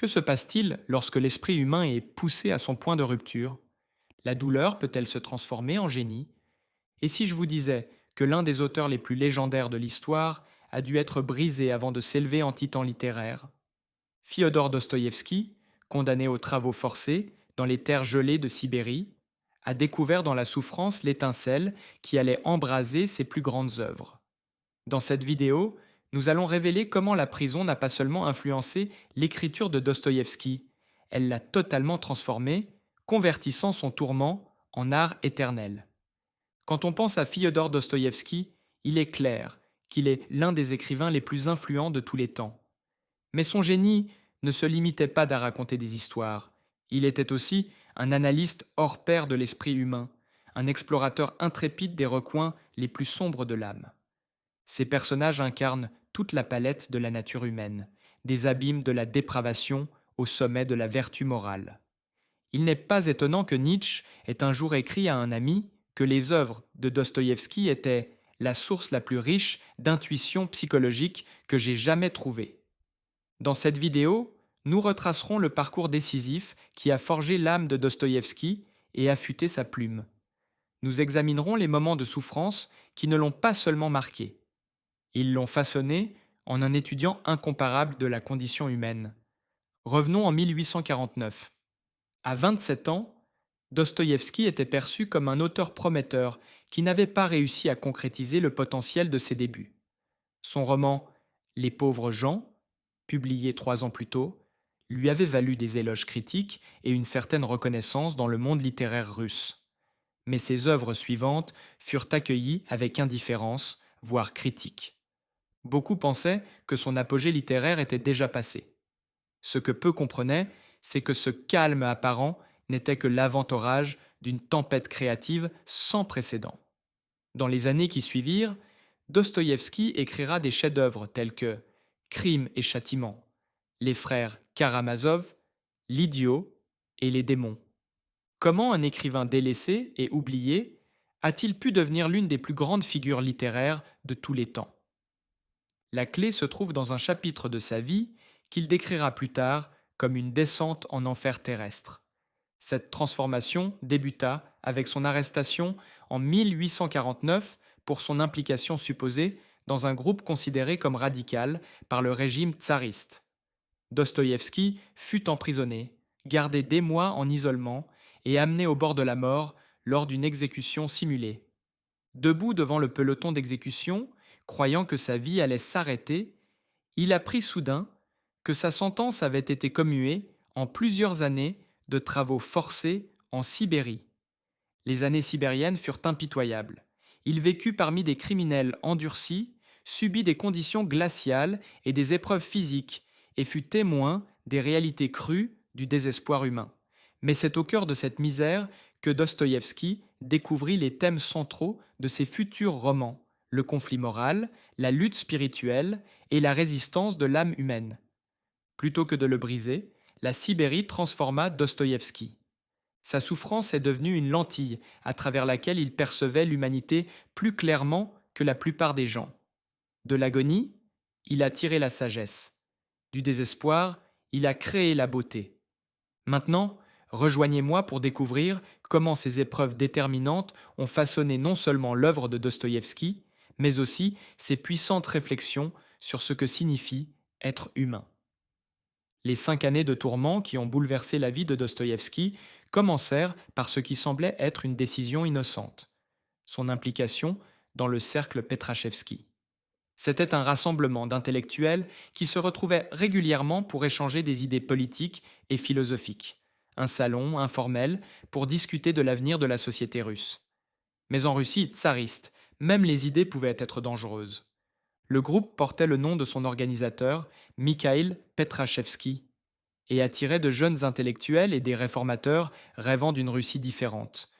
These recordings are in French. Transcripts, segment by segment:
Que se passe-t-il lorsque l'esprit humain est poussé à son point de rupture? La douleur peut-elle se transformer en génie? Et si je vous disais que l'un des auteurs les plus légendaires de l'histoire a dû être brisé avant de s'élever en titan littéraire? Fyodor Dostoïevski, condamné aux travaux forcés dans les terres gelées de Sibérie, a découvert dans la souffrance l'étincelle qui allait embraser ses plus grandes œuvres. Dans cette vidéo, nous allons révéler comment la prison n'a pas seulement influencé l'écriture de Dostoïevski, elle l'a totalement transformé, convertissant son tourment en art éternel. Quand on pense à Fyodor Dostoïevski, il est clair qu'il est l'un des écrivains les plus influents de tous les temps. Mais son génie ne se limitait pas à raconter des histoires. Il était aussi un analyste hors pair de l'esprit humain, un explorateur intrépide des recoins les plus sombres de l'âme. Ces personnages incarnent toute la palette de la nature humaine, des abîmes de la dépravation au sommet de la vertu morale. Il n'est pas étonnant que Nietzsche ait un jour écrit à un ami que les œuvres de Dostoïevski étaient la source la plus riche d'intuition psychologique que j'ai jamais trouvée. Dans cette vidéo, nous retracerons le parcours décisif qui a forgé l'âme de Dostoïevski et affûté sa plume. Nous examinerons les moments de souffrance qui ne l'ont pas seulement marqué. Ils l'ont façonné en un étudiant incomparable de la condition humaine. Revenons en 1849. À 27 ans, Dostoïevski était perçu comme un auteur prometteur qui n'avait pas réussi à concrétiser le potentiel de ses débuts. Son roman Les pauvres gens, publié 3 ans plus tôt, lui avait valu des éloges critiques et une certaine reconnaissance dans le monde littéraire russe. Mais ses œuvres suivantes furent accueillies avec indifférence, voire critique. Beaucoup pensaient que son apogée littéraire était déjà passé. Ce que peu comprenaient, c'est que ce calme apparent n'était que l'avant-orage d'une tempête créative sans précédent. Dans les années qui suivirent, Dostoïevski écrira des chefs-d'œuvre tels que Crime et châtiment, Les frères Karamazov, L'idiot et Les démons. Comment un écrivain délaissé et oublié a-t-il pu devenir l'une des plus grandes figures littéraires de tous les temps? La clé se trouve dans un chapitre de sa vie qu'il décrira plus tard comme une descente en enfer terrestre. Cette transformation débuta avec son arrestation en 1849 pour son implication supposée dans un groupe considéré comme radical par le régime tsariste. Dostoïevski fut emprisonné, gardé des mois en isolement et amené au bord de la mort lors d'une exécution simulée. Debout devant le peloton d'exécution, croyant que sa vie allait s'arrêter, il apprit soudain que sa sentence avait été commuée en plusieurs années de travaux forcés en Sibérie. Les années sibériennes furent impitoyables. Il vécut parmi des criminels endurcis, subit des conditions glaciales et des épreuves physiques, et fut témoin des réalités crues du désespoir humain. Mais c'est au cœur de cette misère que Dostoïevski découvrit les thèmes centraux de ses futurs romans, le conflit moral, la lutte spirituelle et la résistance de l'âme humaine. Plutôt que de le briser, la Sibérie transforma Dostoïevski. Sa souffrance est devenue une lentille à travers laquelle il percevait l'humanité plus clairement que la plupart des gens. De l'agonie, il a tiré la sagesse. Du désespoir, il a créé la beauté. Maintenant, rejoignez-moi pour découvrir comment ces épreuves déterminantes ont façonné non seulement l'œuvre de Dostoïevski, mais aussi ses puissantes réflexions sur ce que signifie être humain. Les 5 années de tourment qui ont bouleversé la vie de Dostoïevski commencèrent par ce qui semblait être une décision innocente, son implication dans le cercle Petrachevski. C'était un rassemblement d'intellectuels qui se retrouvaient régulièrement pour échanger des idées politiques et philosophiques, un salon informel pour discuter de l'avenir de la société russe. Mais en Russie tsariste, même les idées pouvaient être dangereuses. Le groupe portait le nom de son organisateur, Mikhail Petrachevski, et attirait de jeunes intellectuels et des réformateurs rêvant d'une Russie différente.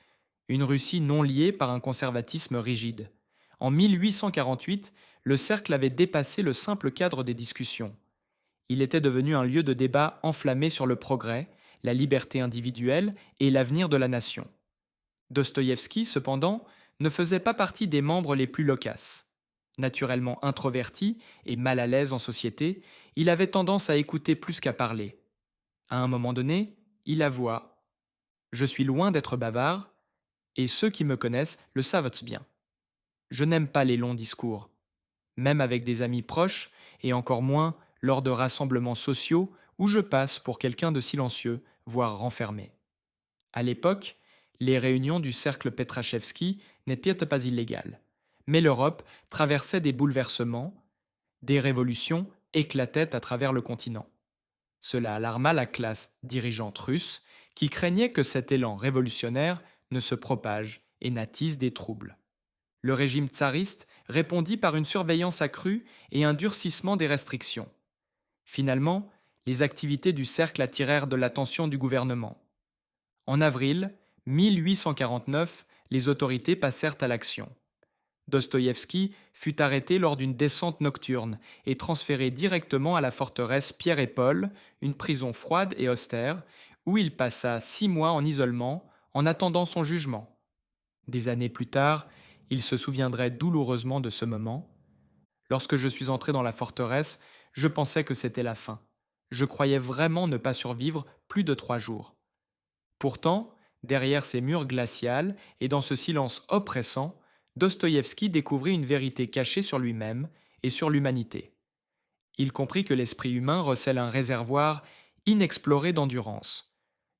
Une Russie non liée par un conservatisme rigide. En 1848, le cercle avait dépassé le simple cadre des discussions. Il était devenu un lieu de débat enflammé sur le progrès, la liberté individuelle et l'avenir de la nation. Dostoïevski, cependant, ne faisait pas partie des membres les plus loquaces. Naturellement introverti et mal à l'aise en société, il avait tendance à écouter plus qu'à parler. À un moment donné, il avoua: Je suis loin d'être bavard, et ceux qui me connaissent le savent bien. Je n'aime pas les longs discours, même avec des amis proches, et encore moins lors de rassemblements sociaux où je passe pour quelqu'un de silencieux, voire renfermé. À l'époque, les réunions du cercle Petrachevski n'étaient pas illégales, mais l'Europe traversait des bouleversements, des révolutions éclataient à travers le continent. Cela alarma la classe dirigeante russe qui craignait que cet élan révolutionnaire ne se propage et n'attise des troubles. Le régime tsariste répondit par une surveillance accrue et un durcissement des restrictions. Finalement, les activités du cercle attirèrent de l'attention du gouvernement. En avril 1849, les autorités passèrent à l'action. Dostoïevski fut arrêté lors d'une descente nocturne et transféré directement à la forteresse Pierre et Paul, une prison froide et austère, où il passa 6 mois en isolement en attendant son jugement. Des années plus tard, il se souviendrait douloureusement de ce moment. Lorsque je suis entré dans la forteresse, je pensais que c'était la fin. Je croyais vraiment ne pas survivre plus de 3 jours. Pourtant, derrière ces murs glaciales et dans ce silence oppressant, Dostoïevski découvrit une vérité cachée sur lui-même et sur l'humanité. Il comprit que l'esprit humain recèle un réservoir inexploré d'endurance,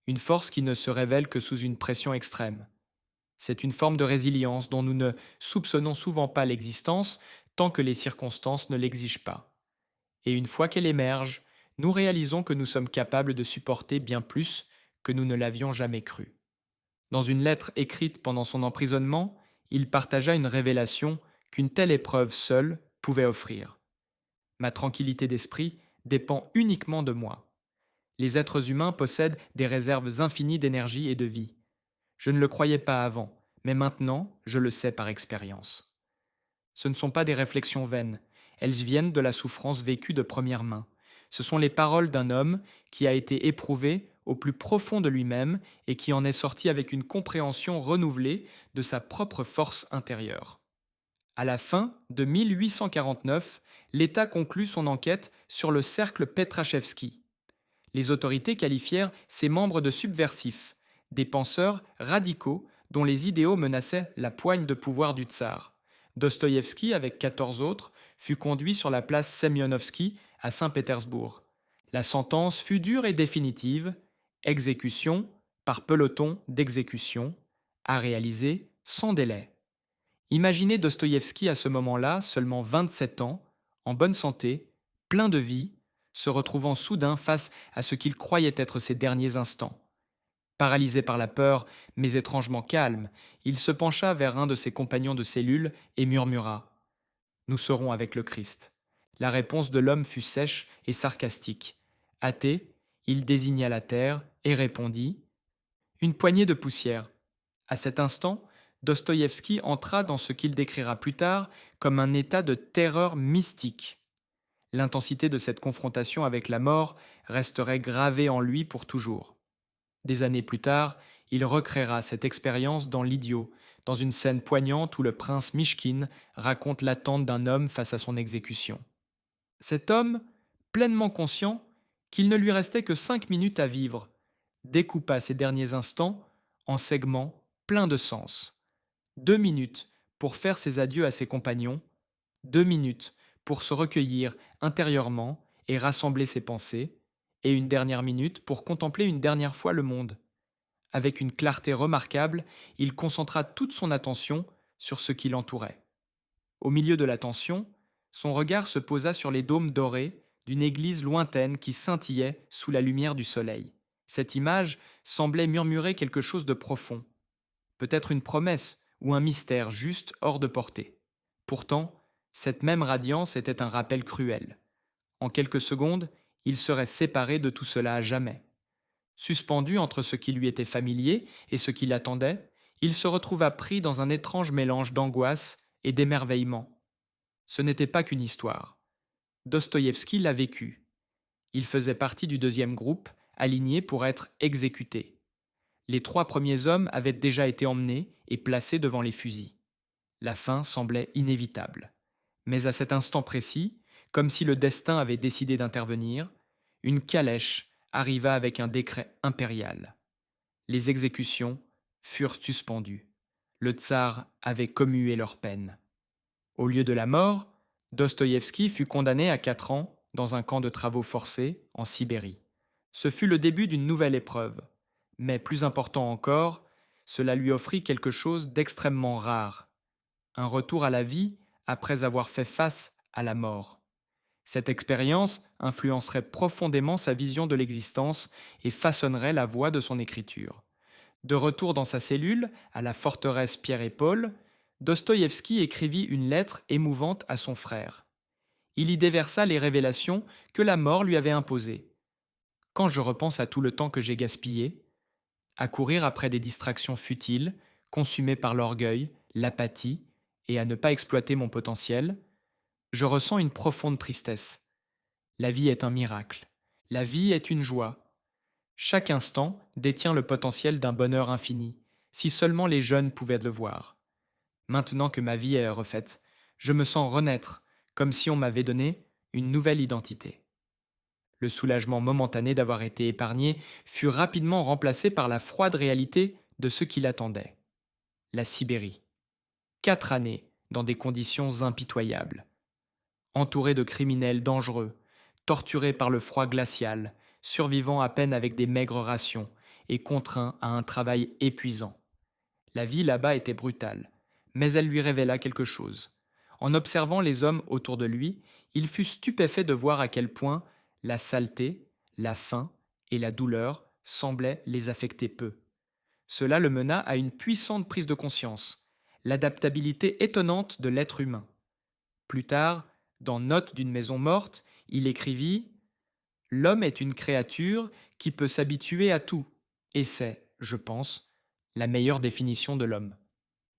une force qui ne se révèle que sous une pression extrême. C'est une forme de résilience dont nous ne soupçonnons souvent pas l'existence tant que les circonstances ne l'exigent pas. Et une fois qu'elle émerge, nous réalisons que nous sommes capables de supporter bien plus que nous ne l'avions jamais cru. Dans une lettre écrite pendant son emprisonnement, il partagea une révélation qu'une telle épreuve seule pouvait offrir. Ma tranquillité d'esprit dépend uniquement de moi. Les êtres humains possèdent des réserves infinies d'énergie et de vie. Je ne le croyais pas avant, mais maintenant, je le sais par expérience. Ce ne sont pas des réflexions vaines, elles viennent de la souffrance vécue de première main. Ce sont les paroles d'un homme qui a été éprouvé au plus profond de lui-même et qui en est sorti avec une compréhension renouvelée de sa propre force intérieure. À la fin de 1849, l'État conclut son enquête sur le cercle Petrachevski. Les autorités qualifièrent ses membres de subversifs, des penseurs radicaux dont les idéaux menaçaient la poigne de pouvoir du tsar. Dostoïevski, avec 14 autres, fut conduit sur la place Semyonovski à Saint-Pétersbourg. La sentence fut dure et définitive: exécution par peloton d'exécution, à réaliser sans délai. Imaginez Dostoïevski à ce moment-là, seulement 27 ans, en bonne santé, plein de vie, se retrouvant soudain face à ce qu'il croyait être ses derniers instants. Paralysé par la peur, mais étrangement calme, il se pencha vers un de ses compagnons de cellule et murmura: Nous serons avec le Christ. La réponse de l'homme fut sèche et sarcastique. Athée, il désigna la terre et répondit: Une poignée de poussière. À cet instant, Dostoïevski entra dans ce qu'il décrira plus tard comme un état de terreur mystique. L'intensité de cette confrontation avec la mort resterait gravée en lui pour toujours. Des années plus tard, il recréera cette expérience dans L'Idiot, dans une scène poignante où le prince Mishkin raconte l'attente d'un homme face à son exécution. Cet homme, pleinement conscient qu'il ne lui restait que 5 minutes à vivre, découpa ses derniers instants en segments pleins de sens. 2 minutes pour faire ses adieux à ses compagnons, 2 minutes pour se recueillir intérieurement et rassembler ses pensées, et une dernière minute pour contempler une dernière fois le monde. Avec une clarté remarquable, il concentra toute son attention sur ce qui l'entourait. Au milieu de l'attention, son regard se posa sur les dômes dorés d'une église lointaine qui scintillait sous la lumière du soleil. Cette image semblait murmurer quelque chose de profond, peut-être une promesse ou un mystère juste hors de portée. Pourtant, cette même radiance était un rappel cruel. En quelques secondes, il serait séparé de tout cela à jamais. Suspendu entre ce qui lui était familier et ce qui l'attendait, il se retrouva pris dans un étrange mélange d'angoisse et d'émerveillement. Ce n'était pas qu'une histoire. Dostoïevski l'a vécu. Il faisait partie du deuxième groupe, aligné pour être exécuté. Les 3 premiers hommes avaient déjà été emmenés et placés devant les fusils. La fin semblait inévitable. Mais à cet instant précis, comme si le destin avait décidé d'intervenir, une calèche arriva avec un décret impérial. Les exécutions furent suspendues. Le tsar avait commué leur peine. Au lieu de la mort, Dostoïevski fut condamné à 4 ans dans un camp de travaux forcés en Sibérie. Ce fut le début d'une nouvelle épreuve. Mais plus important encore, cela lui offrit quelque chose d'extrêmement rare, un retour à la vie après avoir fait face à la mort. Cette expérience influencerait profondément sa vision de l'existence et façonnerait la voie de son écriture. De retour dans sa cellule, à la forteresse Pierre et Paul, Dostoïevski écrivit une lettre émouvante à son frère. Il y déversa les révélations que la mort lui avait imposées. Quand je repense à tout le temps que j'ai gaspillé, à courir après des distractions futiles, consumées par l'orgueil, l'apathie, et à ne pas exploiter mon potentiel, je ressens une profonde tristesse. La vie est un miracle. La vie est une joie. Chaque instant détient le potentiel d'un bonheur infini, si seulement les jeunes pouvaient le voir. Maintenant que ma vie est refaite, je me sens renaître, comme si on m'avait donné une nouvelle identité. Le soulagement momentané d'avoir été épargné fut rapidement remplacé par la froide réalité de ce qui l'attendait. La Sibérie. 4 années dans des conditions impitoyables. Entouré de criminels dangereux, torturé par le froid glacial, survivant à peine avec des maigres rations et contraint à un travail épuisant. La vie là-bas était brutale, mais elle lui révéla quelque chose. En observant les hommes autour de lui, il fut stupéfait de voir à quel point la saleté, la faim et la douleur semblaient les affecter peu. Cela le mena à une puissante prise de conscience, l'adaptabilité étonnante de l'être humain. Plus tard, dans Notes d'une maison morte, il écrivit « L'homme est une créature qui peut s'habituer à tout, et c'est, je pense, la meilleure définition de l'homme. »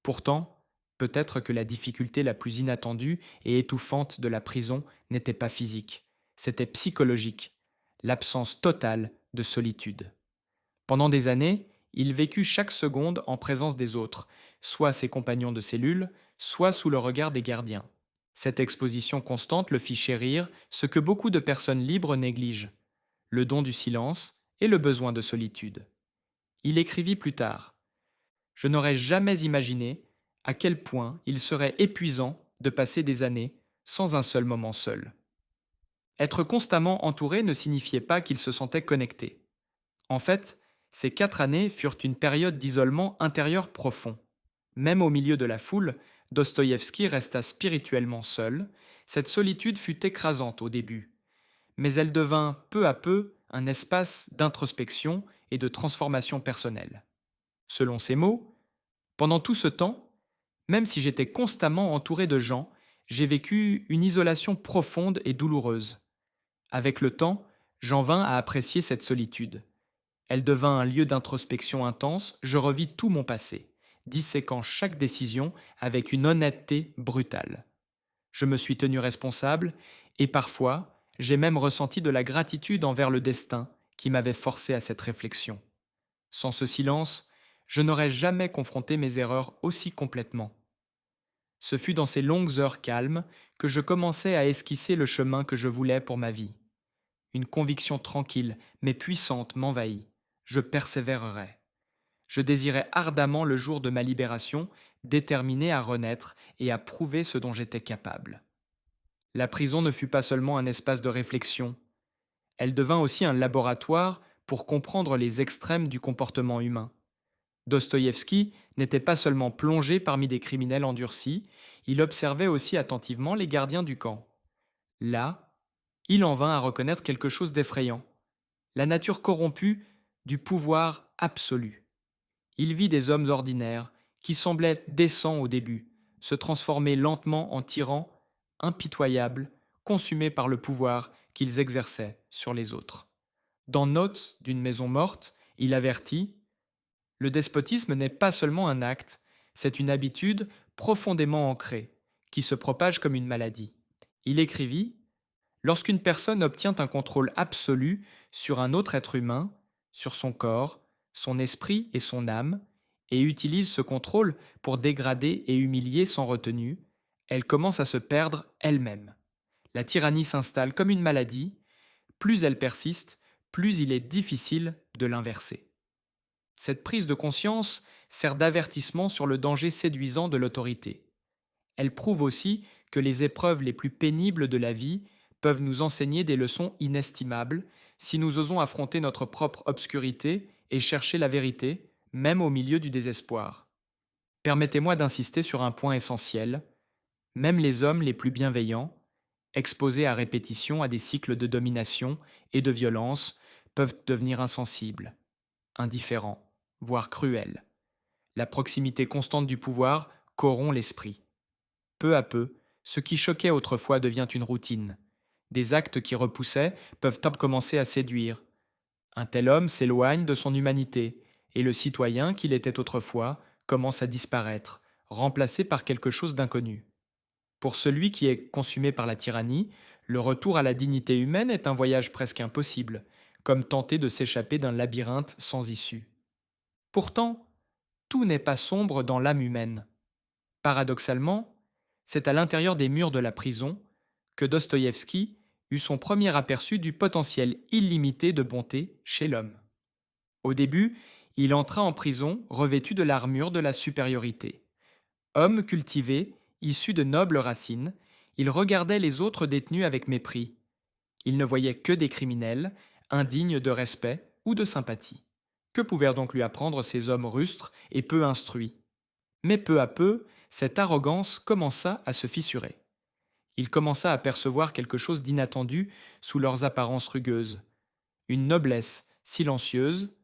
Pourtant, peut-être que la difficulté la plus inattendue et étouffante de la prison n'était pas physique, c'était psychologique, l'absence totale de solitude. Pendant des années, il vécut chaque seconde en présence des autres, soit ses compagnons de cellule, soit sous le regard des gardiens. Cette exposition constante le fit chérir ce que beaucoup de personnes libres négligent, le don du silence et le besoin de solitude. Il écrivit plus tard « Je n'aurais jamais imaginé à quel point il serait épuisant de passer des années sans un seul moment seul. » Être constamment entouré ne signifiait pas qu'il se sentait connecté. En fait, ces 4 années furent une période d'isolement intérieur profond. Même au milieu de la foule, Dostoïevski resta spirituellement seul. Cette solitude fut écrasante au début, mais elle devint peu à peu un espace d'introspection et de transformation personnelle. Selon ses mots, pendant tout ce temps, même si j'étais constamment entouré de gens, j'ai vécu une isolation profonde et douloureuse. Avec le temps, j'en vins à apprécier cette solitude. Elle devint un lieu d'introspection intense, je revis tout mon passé, disséquant chaque décision avec une honnêteté brutale. Je me suis tenu responsable et parfois, j'ai même ressenti de la gratitude envers le destin qui m'avait forcé à cette réflexion. Sans ce silence, je n'aurais jamais confronté mes erreurs aussi complètement. Ce fut dans ces longues heures calmes que je commençai à esquisser le chemin que je voulais pour ma vie. Une conviction tranquille mais puissante m'envahit. Je persévérerai. Je désirais ardemment le jour de ma libération, déterminé à renaître et à prouver ce dont j'étais capable. La prison ne fut pas seulement un espace de réflexion, elle devint aussi un laboratoire pour comprendre les extrêmes du comportement humain. Dostoïevski n'était pas seulement plongé parmi des criminels endurcis, il observait aussi attentivement les gardiens du camp. Là, il en vint à reconnaître quelque chose d'effrayant, la nature corrompue du pouvoir absolu. Il vit des hommes ordinaires, qui semblaient décents au début, se transformer lentement en tyrans impitoyables, consumés par le pouvoir qu'ils exerçaient sur les autres. Dans Notes d'une maison morte, il avertit « Le despotisme n'est pas seulement un acte, c'est une habitude profondément ancrée, qui se propage comme une maladie. » Il écrivit « Lorsqu'une personne obtient un contrôle absolu sur un autre être humain, sur son corps, son esprit et son âme, et utilise ce contrôle pour dégrader et humilier sans retenue, elle commence à se perdre elle-même. La tyrannie s'installe comme une maladie, plus elle persiste, plus il est difficile de l'inverser. Cette prise de conscience sert d'avertissement sur le danger séduisant de l'autorité. Elle prouve aussi que les épreuves les plus pénibles de la vie peuvent nous enseigner des leçons inestimables si nous osons affronter notre propre obscurité et chercher la vérité, même au milieu du désespoir. Permettez-moi d'insister sur un point essentiel. Même les hommes les plus bienveillants, exposés à répétition à des cycles de domination et de violence, peuvent devenir insensibles, indifférents, voire cruels. La proximité constante du pouvoir corrompt l'esprit. Peu à peu, ce qui choquait autrefois devient une routine. Des actes qui repoussaient peuvent commencer à séduire. Un tel homme s'éloigne de son humanité, et le citoyen qu'il était autrefois commence à disparaître, remplacé par quelque chose d'inconnu. Pour celui qui est consumé par la tyrannie, le retour à la dignité humaine est un voyage presque impossible, comme tenter de s'échapper d'un labyrinthe sans issue. Pourtant, tout n'est pas sombre dans l'âme humaine. Paradoxalement, c'est à l'intérieur des murs de la prison que Dostoïevski eut son premier aperçu du potentiel illimité de bonté chez l'homme. Au début, il entra en prison revêtu de l'armure de la supériorité. Homme cultivé, issu de nobles racines, il regardait les autres détenus avec mépris. Il ne voyait que des criminels, indignes de respect ou de sympathie. Que pouvaient donc lui apprendre ces hommes rustres et peu instruits? Mais peu à peu, cette arrogance commença à se fissurer. Il commença à percevoir quelque chose d'inattendu sous leurs apparences rugueuses. Une noblesse silencieuse,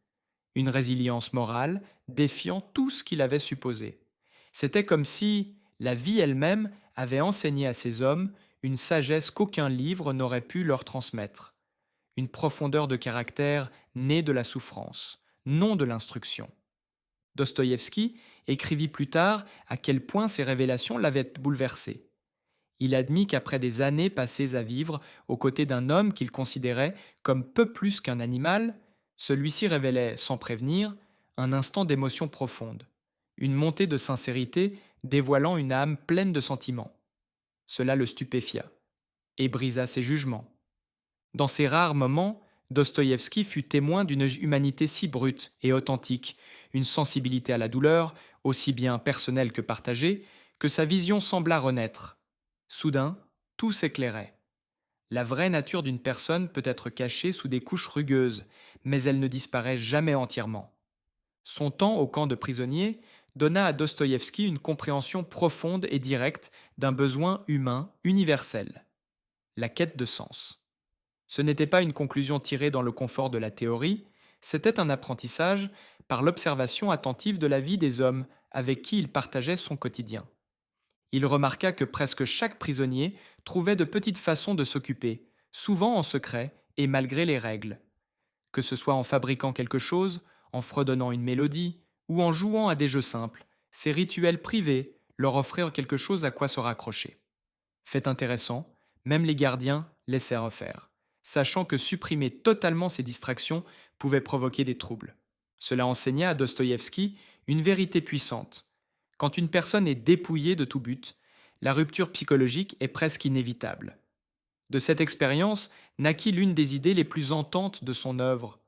une résilience morale défiant tout ce qu'il avait supposé. C'était comme si la vie elle-même avait enseigné à ces hommes une sagesse qu'aucun livre n'aurait pu leur transmettre, une profondeur de caractère née de la souffrance, non de l'instruction. Dostoïevski écrivit plus tard à quel point ces révélations l'avaient bouleversé. Il admit qu'après des années passées à vivre aux côtés d'un homme qu'il considérait comme peu plus qu'un animal, celui-ci révélait, sans prévenir, un instant d'émotion profonde, une montée de sincérité dévoilant une âme pleine de sentiments. Cela le stupéfia et brisa ses jugements. Dans ces rares moments, Dostoïevski fut témoin d'une humanité si brute et authentique, une sensibilité à la douleur, aussi bien personnelle que partagée, que sa vision sembla renaître. Soudain, tout s'éclairait. La vraie nature d'une personne peut être cachée sous des couches rugueuses, mais elle ne disparaît jamais entièrement. Son temps au camp de prisonniers donna à Dostoïevski une compréhension profonde et directe d'un besoin humain universel, la quête de sens. Ce n'était pas une conclusion tirée dans le confort de la théorie, c'était un apprentissage par l'observation attentive de la vie des hommes avec qui il partageait son quotidien. Il remarqua que presque chaque prisonnier trouvait de petites façons de s'occuper, souvent en secret et malgré les règles. Que ce soit en fabriquant quelque chose, en fredonnant une mélodie, ou en jouant à des jeux simples, ces rituels privés leur offrirent quelque chose à quoi se raccrocher. Fait intéressant, même les gardiens laissèrent faire, sachant que supprimer totalement ces distractions pouvait provoquer des troubles. Cela enseigna à Dostoïevski une vérité puissante. Quand une personne est dépouillée de tout but, la rupture psychologique est presque inévitable. De cette expérience naquit l'une des idées les plus ententes de son œuvre.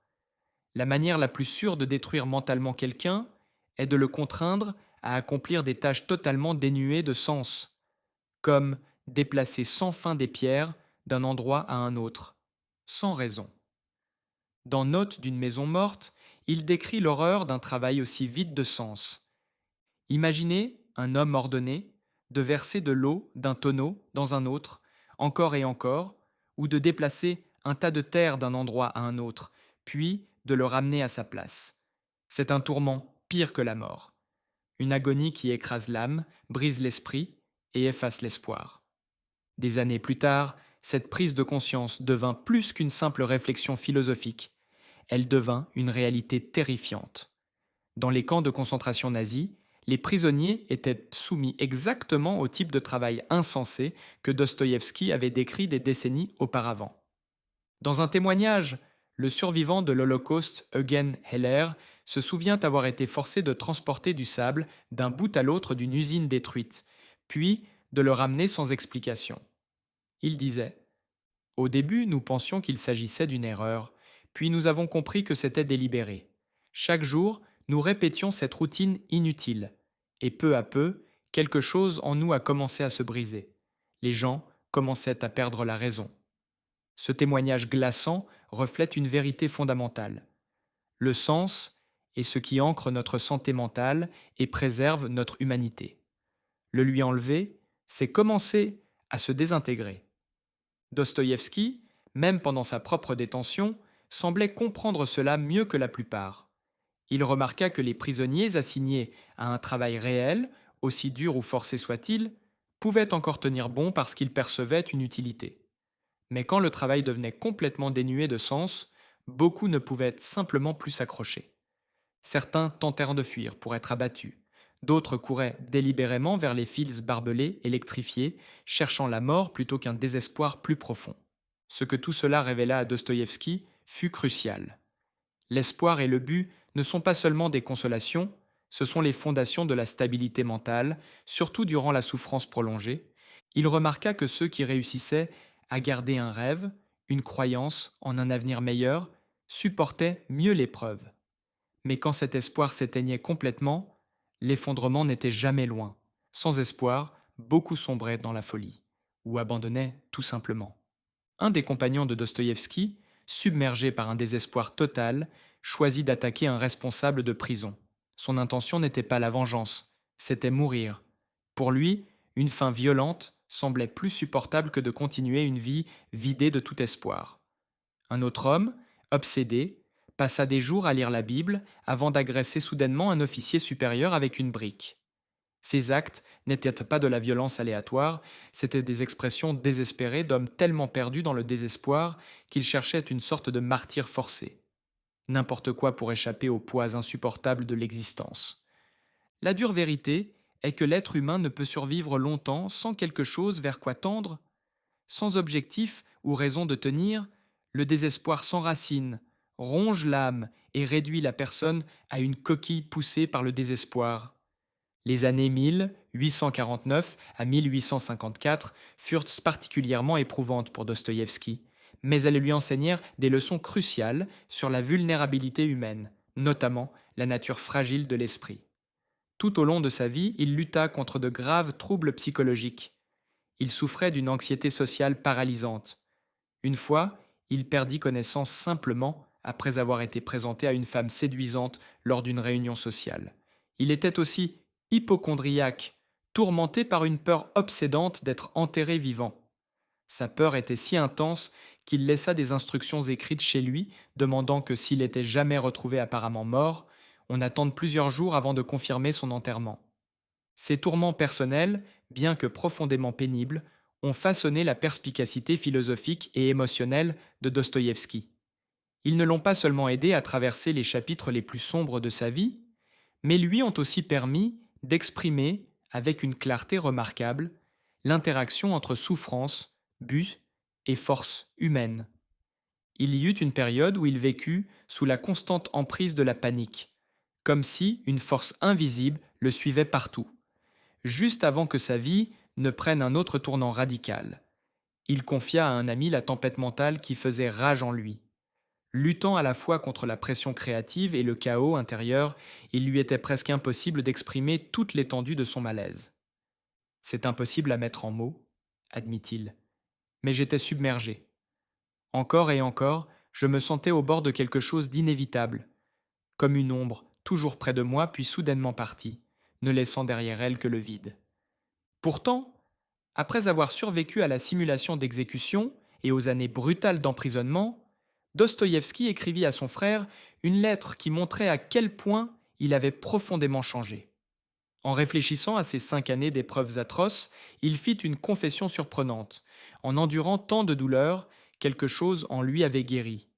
La manière la plus sûre de détruire mentalement quelqu'un est de le contraindre à accomplir des tâches totalement dénuées de sens, comme déplacer sans fin des pierres d'un endroit à un autre, sans raison. Dans Notes d'une maison morte, il décrit l'horreur d'un travail aussi vide de sens. Imaginez un homme ordonné de verser de l'eau d'un tonneau dans un autre, encore et encore, ou de déplacer un tas de terre d'un endroit à un autre, puis de le ramener à sa place. C'est un tourment pire que la mort, une agonie qui écrase l'âme, brise l'esprit et efface l'espoir. Des années plus tard, cette prise de conscience devint plus qu'une simple réflexion philosophique, elle devint une réalité terrifiante. Dans les camps de concentration nazis, les prisonniers étaient soumis exactement au type de travail insensé que Dostoïevski avait décrit des décennies auparavant. Dans un témoignage, le survivant de l'Holocauste, Eugen Heller, se souvient avoir été forcé de transporter du sable d'un bout à l'autre d'une usine détruite, puis de le ramener sans explication. Il disait : « Au début, nous pensions qu'il s'agissait d'une erreur, Puis nous avons compris que c'était délibéré. Chaque jour, nous répétions cette routine inutile. Et peu à peu, quelque chose en nous a commencé à se briser. Les gens commençaient à perdre la raison. Ce témoignage glaçant reflète une vérité fondamentale. Le sens est ce qui ancre notre santé mentale et préserve notre humanité. Le lui enlever, c'est commencer à se désintégrer. Dostoïevski, même pendant sa propre détention, semblait comprendre cela mieux que la plupart. Il remarqua que les prisonniers assignés à un travail réel, aussi dur ou forcé soit-il, pouvaient encore tenir bon parce qu'ils percevaient une utilité. Mais quand le travail devenait complètement dénué de sens, beaucoup ne pouvaient simplement plus s'accrocher. Certains tentèrent de fuir pour être abattus. D'autres couraient délibérément vers les fils barbelés, électrifiés, cherchant la mort plutôt qu'un désespoir plus profond. Ce que tout cela révéla à Dostoïevski fut crucial. L'espoir et le but ne sont pas seulement des consolations, ce sont les fondations de la stabilité mentale, surtout durant la souffrance prolongée. Il remarqua que ceux qui réussissaient à garder un rêve, une croyance en un avenir meilleur, supportaient mieux l'épreuve. Mais quand cet espoir s'éteignait complètement, l'effondrement n'était jamais loin. Sans espoir, beaucoup sombraient dans la folie, ou abandonnaient tout simplement. Un des compagnons de Dostoïevski, submergé par un désespoir total, choisit d'attaquer un responsable de prison. Son intention n'était pas la vengeance, c'était mourir. Pour lui, une fin violente semblait plus supportable que de continuer une vie vidée de tout espoir. Un autre homme, obsédé, passa des jours à lire la Bible avant d'agresser soudainement un officier supérieur avec une brique. Ces actes n'étaient pas de la violence aléatoire, c'étaient des expressions désespérées d'hommes tellement perdus dans le désespoir qu'ils cherchaient une sorte de martyr forcé. N'importe quoi pour échapper aux poids insupportables de l'existence. La dure vérité est que l'être humain ne peut survivre longtemps sans quelque chose vers quoi tendre. Sans objectif ou raison de tenir, le désespoir s'enracine, ronge l'âme et réduit la personne à une coquille poussée par le désespoir. Les années 1849 à 1854 furent particulièrement éprouvantes pour Dostoïevski, mais elles lui enseignèrent des leçons cruciales sur la vulnérabilité humaine, notamment la nature fragile de l'esprit. Tout au long de sa vie, il lutta contre de graves troubles psychologiques. Il souffrait d'une anxiété sociale paralysante. Une fois, il perdit connaissance simplement après avoir été présenté à une femme séduisante lors d'une réunion sociale. Il était aussi hypocondriaque, tourmenté par une peur obsédante d'être enterré vivant. Sa peur était si intense qu'il laissa des instructions écrites chez lui demandant que s'il était jamais retrouvé apparemment mort, on attende plusieurs jours avant de confirmer son enterrement. Ces tourments personnels, bien que profondément pénibles, ont façonné la perspicacité philosophique et émotionnelle de Dostoïevski. Ils ne l'ont pas seulement aidé à traverser les chapitres les plus sombres de sa vie, mais lui ont aussi permis d'exprimer, avec une clarté remarquable, l'interaction entre souffrance, but et force humaine. Il y eut une période où il vécut sous la constante emprise de la panique, comme si une force invisible le suivait partout, juste avant que sa vie ne prenne un autre tournant radical. Il confia à un ami la tempête mentale qui faisait rage en lui. Luttant à la fois contre la pression créative et le chaos intérieur, il lui était presque impossible d'exprimer toute l'étendue de son malaise. C'est impossible à mettre en mots, admit-il, mais j'étais submergé. Encore et encore, je me sentais au bord de quelque chose d'inévitable, comme une ombre toujours près de moi puis soudainement partie, ne laissant derrière elle que le vide. Pourtant, après avoir survécu à la simulation d'exécution et aux années brutales d'emprisonnement, Dostoïevski écrivit à son frère une lettre qui montrait à quel point il avait profondément changé. En réfléchissant à ces 5 années d'épreuves atroces, il fit une confession surprenante. En endurant tant de douleurs, quelque chose en lui avait guéri.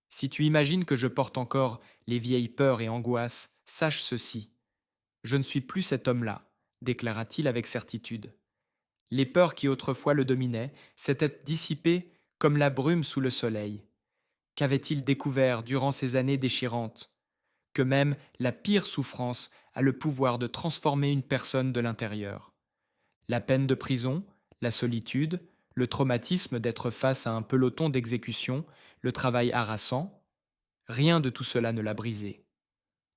Si tu imagines que je porte encore les vieilles peurs et angoisses, sache ceci. Je ne suis plus cet homme-là, déclara-t-il avec certitude. Les peurs qui autrefois le dominaient s'étaient dissipées comme la brume sous le soleil. Qu'avait-il découvert durant ces années déchirantes? Que même la pire souffrance a le pouvoir de transformer une personne de l'intérieur. La peine de prison, la solitude, le traumatisme d'être face à un peloton d'exécution, le travail harassant, Rien de tout cela ne l'a brisé.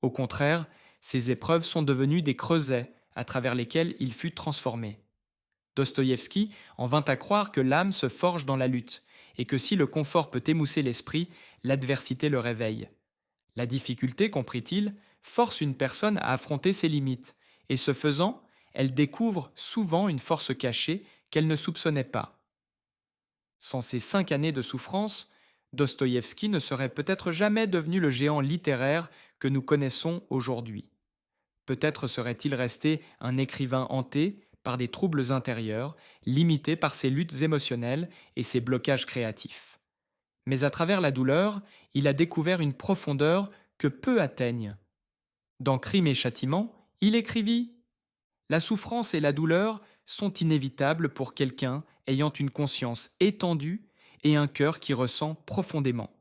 Au contraire, ces épreuves sont devenues des creusets à travers lesquels il fut transformé. Dostoïevski en vint à croire que l'âme se forge dans la lutte et que si le confort peut émousser l'esprit, l'adversité le réveille. La difficulté, comprit-il, force une personne à affronter ses limites et ce faisant, elle découvre souvent une force cachée qu'elle ne soupçonnait pas. Sans ces 5 années de souffrance, Dostoïevski ne serait peut-être jamais devenu le géant littéraire que nous connaissons aujourd'hui. Peut-être serait-il resté un écrivain hanté par des troubles intérieurs, limité par ses luttes émotionnelles et ses blocages créatifs. Mais à travers la douleur, il a découvert une profondeur que peu atteignent. Dans Crime et Châtiment, il écrivit « La souffrance et la douleur sont inévitables pour quelqu'un ayant une conscience étendue et un cœur qui ressent profondément.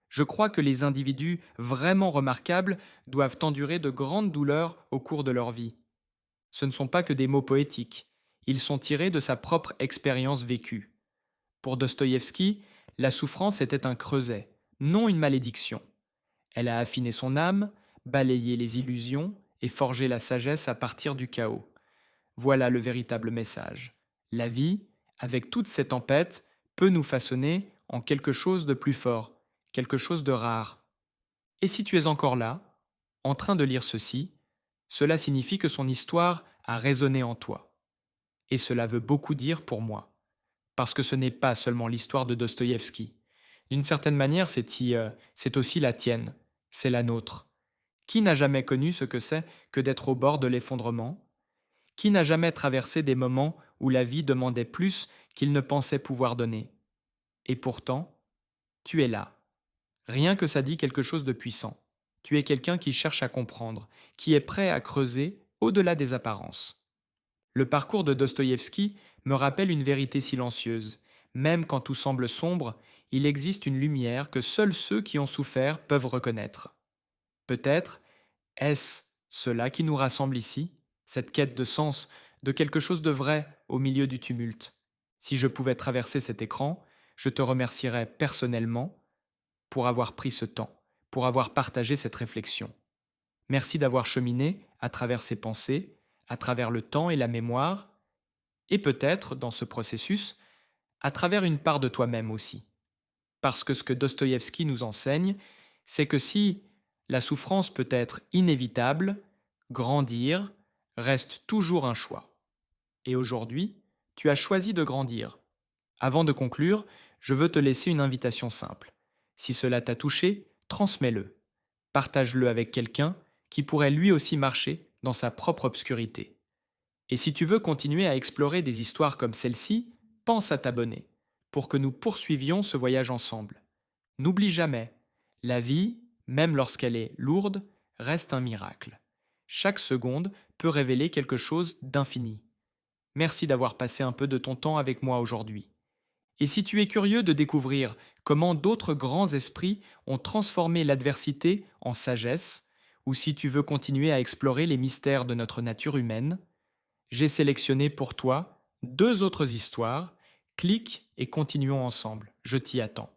Je crois que les individus vraiment remarquables doivent endurer de grandes douleurs au cours de leur vie. Ce ne sont pas que des mots poétiques, ils sont tirés de sa propre expérience vécue. Pour Dostoïevski, la souffrance était un creuset, non une malédiction. Elle a affiné son âme, balayé les illusions et forgé la sagesse à partir du chaos. Voilà le véritable message. La vie, avec toutes ces tempêtes, peut nous façonner en quelque chose de plus fort, quelque chose de rare. Et si tu es encore là, en train de lire ceci, cela signifie que son histoire a résonné en toi. Et cela veut beaucoup dire pour moi. Parce que ce n'est pas seulement l'histoire de Dostoïevski. D'une certaine manière, c'est aussi la tienne, c'est la nôtre. Qui n'a jamais connu ce que c'est que d'être au bord de l'effondrement? Qui n'a jamais traversé des moments où la vie demandait plus qu'il ne pensait pouvoir donner? Et pourtant, tu es là. Rien que ça dit quelque chose de puissant. Tu es quelqu'un qui cherche à comprendre, qui est prêt à creuser au-delà des apparences. Le parcours de Dostoïevski me rappelle une vérité silencieuse. Même quand tout semble sombre, il existe une lumière que seuls ceux qui ont souffert peuvent reconnaître. Peut-être est-ce cela qui nous rassemble ici, cette quête de sens, de quelque chose de vrai au milieu du tumulte. Si je pouvais traverser cet écran, je te remercierais personnellement pour avoir pris ce temps, pour avoir partagé cette réflexion. Merci d'avoir cheminé à travers ces pensées, à travers le temps et la mémoire, et peut-être, dans ce processus, à travers une part de toi-même aussi. Parce que ce que Dostoïevski nous enseigne, c'est que si la souffrance peut être inévitable, grandir reste toujours un choix. Et aujourd'hui, tu as choisi de grandir. Avant de conclure, je veux te laisser une invitation simple. Si cela t'a touché, transmets-le. Partage-le avec quelqu'un qui pourrait lui aussi marcher dans sa propre obscurité. Et si tu veux continuer à explorer des histoires comme celle-ci, pense à t'abonner pour que nous poursuivions ce voyage ensemble. N'oublie jamais, la vie, même lorsqu'elle est lourde, reste un miracle. Chaque seconde peut révéler quelque chose d'infini. Merci d'avoir passé un peu de ton temps avec moi aujourd'hui. Et si tu es curieux de découvrir comment d'autres grands esprits ont transformé l'adversité en sagesse, ou si tu veux continuer à explorer les mystères de notre nature humaine, j'ai sélectionné pour toi 2 autres histoires. Clique et continuons ensemble. Je t'y attends.